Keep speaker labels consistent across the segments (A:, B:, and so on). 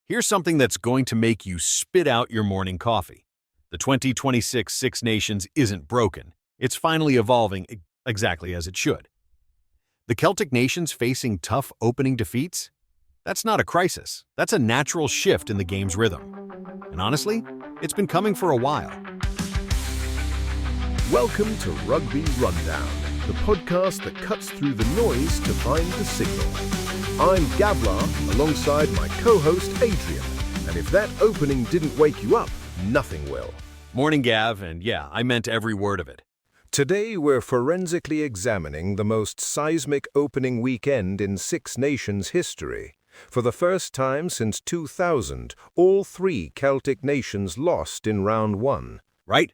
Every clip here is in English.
A: Here's something that's going to make you spit out your morning coffee. The 2026 Six Nations isn't broken. It's finally evolving exactly as it should. The Celtic nations facing tough opening defeats? That's not a crisis. That's a natural shift in the game's rhythm. And honestly, it's been coming for a while.
B: Welcome to Rugby Rundown, the podcast that cuts through the noise to find the signal. I'm Gavlar, alongside my co-host Adrian, and if that opening didn't wake you up, nothing will.
A: Morning, Gav, and yeah, I meant every word of it.
B: Today we're forensically examining the most seismic opening weekend in Six Nations history. For the first time since 2000, all three Celtic nations lost in round one.
A: Right?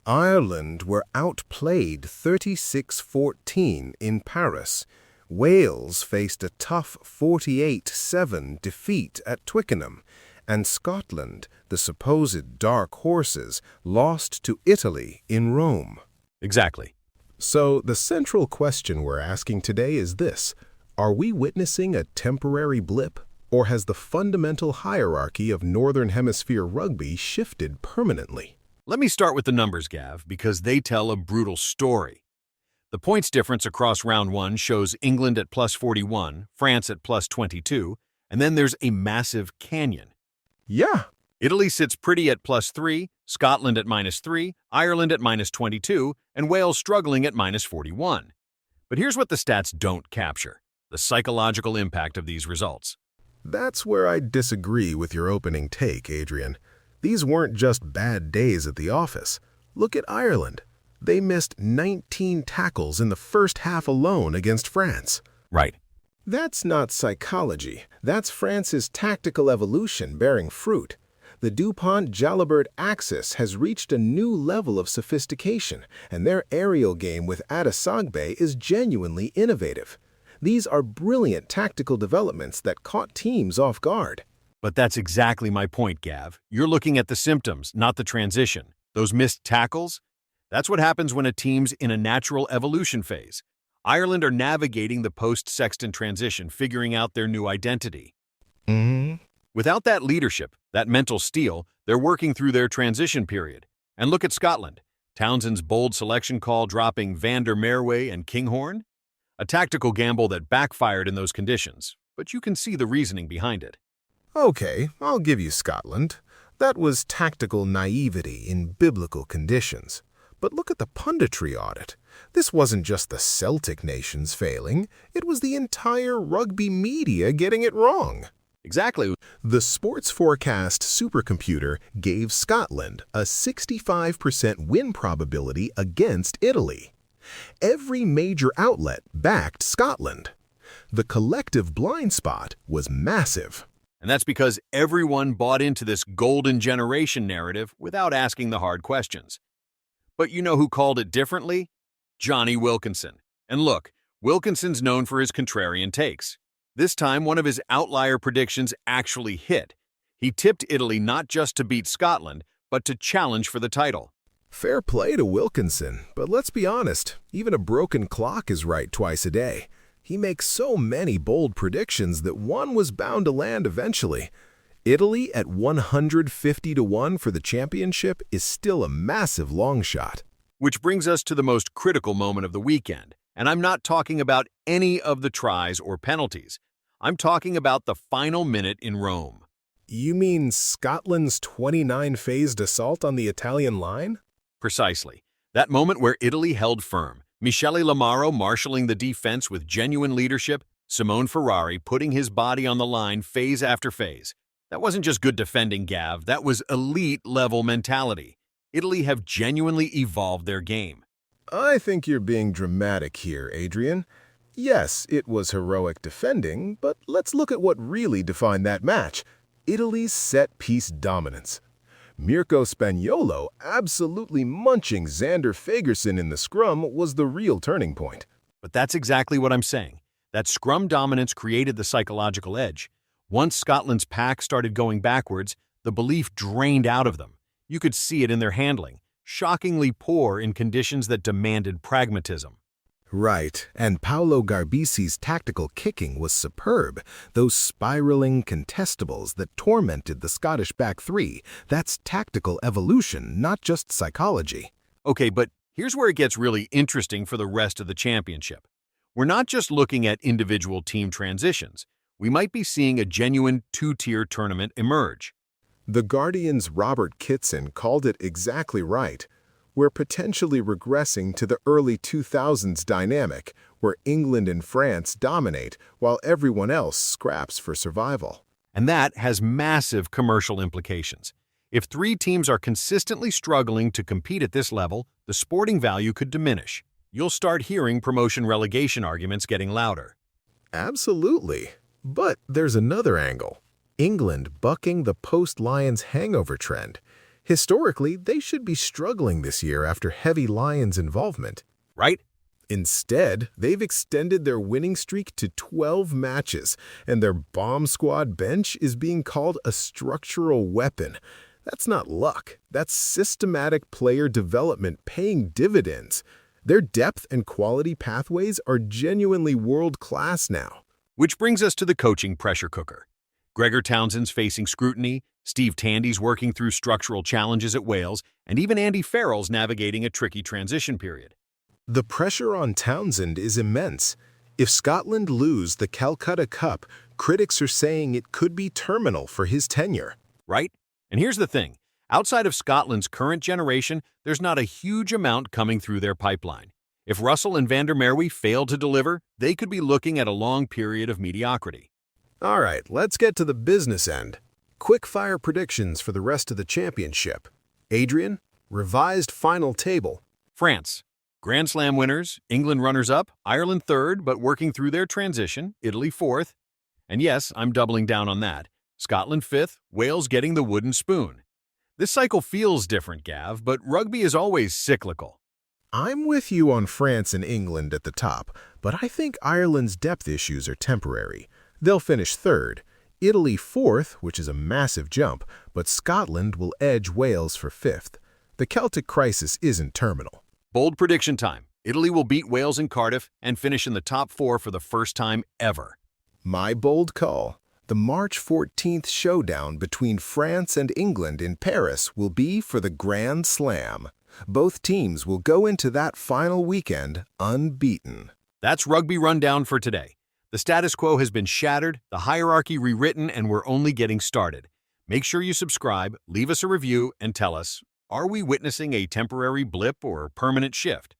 B: Ireland were outplayed 36-14 in Paris. Wales faced a tough 48-7 defeat at Twickenham, and Scotland, the supposed dark horses, lost to Italy in Rome.
A: Exactly.
B: So the central question we're asking today is this: are we witnessing a temporary blip, or has the fundamental hierarchy of Northern Hemisphere rugby shifted permanently?
A: Let me start with the numbers, Gav, because they tell a brutal story. The points difference across round one shows England at plus 41, France at plus 22, and then there's a massive canyon.
B: Yeah.
A: Italy sits pretty at plus 3, Scotland at minus 3, Ireland at minus 22, and Wales struggling at minus 41. But here's what the stats don't capture: the psychological impact of these results.
B: That's where I disagree with your opening take, Adrian. These weren't just bad days at the office. Look at Ireland. They missed 19 tackles in the first half alone against France.
A: Right.
B: That's not psychology. That's France's tactical evolution bearing fruit. The DuPont-Jalabert axis has reached a new level of sophistication, and their aerial game with Adesagbe is genuinely innovative. These are brilliant tactical developments that caught teams off guard.
A: But that's exactly my point, Gav. You're looking at the symptoms, not the transition. Those missed tackles? That's what happens when a team's in a natural evolution phase. Ireland are navigating the post-Sexton transition, figuring out their new identity. Without that leadership, that mental steel, they're working through their transition period. And look at Scotland. Townsend's bold selection call dropping Van der Merwe and Kinghorn? A tactical gamble that backfired in those conditions, but you can see the reasoning behind it.
B: Okay, I'll give you Scotland. That was tactical naivety in biblical conditions. But look at the Punditry audit. This wasn't just the Celtic nations failing, it was the entire rugby media getting it wrong.
A: Exactly.
B: The Sports Forecast supercomputer gave Scotland a 65% win probability against Italy. Every major outlet backed Scotland. The collective blind spot was massive.
A: And that's because everyone bought into this golden generation narrative without asking the hard questions. But you know who called it differently? Johnny Wilkinson. And look, Wilkinson's known for his contrarian takes. This time, one of his outlier predictions actually hit. He tipped Italy not just to beat Scotland, but to challenge for the title.
B: Fair play to Wilkinson, but let's be honest, even a broken clock is right twice a day. He makes so many bold predictions that one was bound to land eventually. Italy at 150-1 for the championship is still a massive long shot.
A: Which brings us to the most critical moment of the weekend. And I'm not talking about any of the tries or penalties. I'm talking about the final minute in Rome.
B: You mean Scotland's 29-phased assault on the Italian line?
A: Precisely. That moment where Italy held firm. Michele Lamaro marshalling the defense with genuine leadership, Simone Ferrari putting his body on the line phase after phase. That wasn't just good defending, Gav. That was elite-level mentality. Italy have genuinely evolved their game.
B: I think you're being dramatic here, Adrian. Yes, it was heroic defending, but let's look at what really defined that match: Italy's set-piece dominance. Mirko Spaniolo absolutely munching Xander Fagerson in the scrum was the real turning point.
A: But that's exactly what I'm saying. That scrum dominance created the psychological edge. Once Scotland's pack started going backwards, the belief drained out of them. You could see it in their handling, shockingly poor in conditions that demanded pragmatism.
B: Right, and Paolo Garbisi's tactical kicking was superb. Those spiraling contestables that tormented the Scottish back three, that's tactical evolution, not just psychology.
A: Okay, but here's where it gets really interesting for the rest of the championship. We're not just looking at individual team transitions. We might be seeing a genuine two-tier tournament emerge.
B: The Guardian's Robert Kitson called it exactly right. We're potentially regressing to the early 2000s dynamic, where England and France dominate while everyone else scraps for survival.
A: And that has massive commercial implications. If three teams are consistently struggling to compete at this level, the sporting value could diminish. You'll start hearing promotion-relegation arguments getting louder.
B: Absolutely. But there's another angle. England bucking the post-Lions hangover trend. Historically, they should be struggling this year after heavy Lions involvement.
A: Right?
B: Instead, they've extended their winning streak to 12 matches, and their bomb squad bench is being called a structural weapon. That's not luck. That's systematic player development paying dividends. Their depth and quality pathways are genuinely world-class now.
A: Which brings us to the coaching pressure cooker. Gregor Townsend's facing scrutiny, Steve Tandy's working through structural challenges at Wales, and even Andy Farrell's navigating a tricky transition period.
B: The pressure on Townsend is immense. If Scotland lose the Calcutta Cup, critics are saying it could be terminal for his tenure.
A: Right? And here's the thing. Outside of Scotland's current generation, there's not a huge amount coming through their pipeline. If Russell and Van der Merwe fail to deliver, they could be looking at a long period of mediocrity.
B: All right, let's get to the business end. Quick-fire predictions for the rest of the championship. Adrian, revised final table.
A: France. Grand Slam winners, England runners-up, Ireland third but working through their transition, Italy fourth. And yes, I'm doubling down on that. Scotland fifth, Wales getting the wooden spoon. This cycle feels different, Gav, but rugby is always cyclical.
B: I'm with you on France and England at the top, but I think Ireland's depth issues are temporary. They'll finish third. Italy fourth, which is a massive jump, but Scotland will edge Wales for fifth. The Celtic crisis isn't terminal.
A: Bold prediction time. Italy will beat Wales in Cardiff and finish in the top four for the first time ever.
B: My bold call. The March 14th showdown between France and England in Paris will be for the Grand Slam. Both teams will go into that final weekend unbeaten.
A: That's Rugby Rundown for today. The status quo has been shattered, the hierarchy rewritten, and we're only getting started. Make sure you subscribe, leave us a review, and tell us, are we witnessing a temporary blip or permanent shift?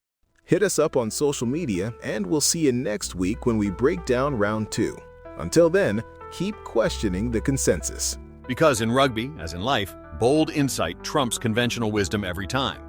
B: Hit us up on social media, and we'll see you next week when we break down round 2. Until then, keep questioning the consensus.
A: Because in rugby, as in life, bold insight trumps conventional wisdom every time.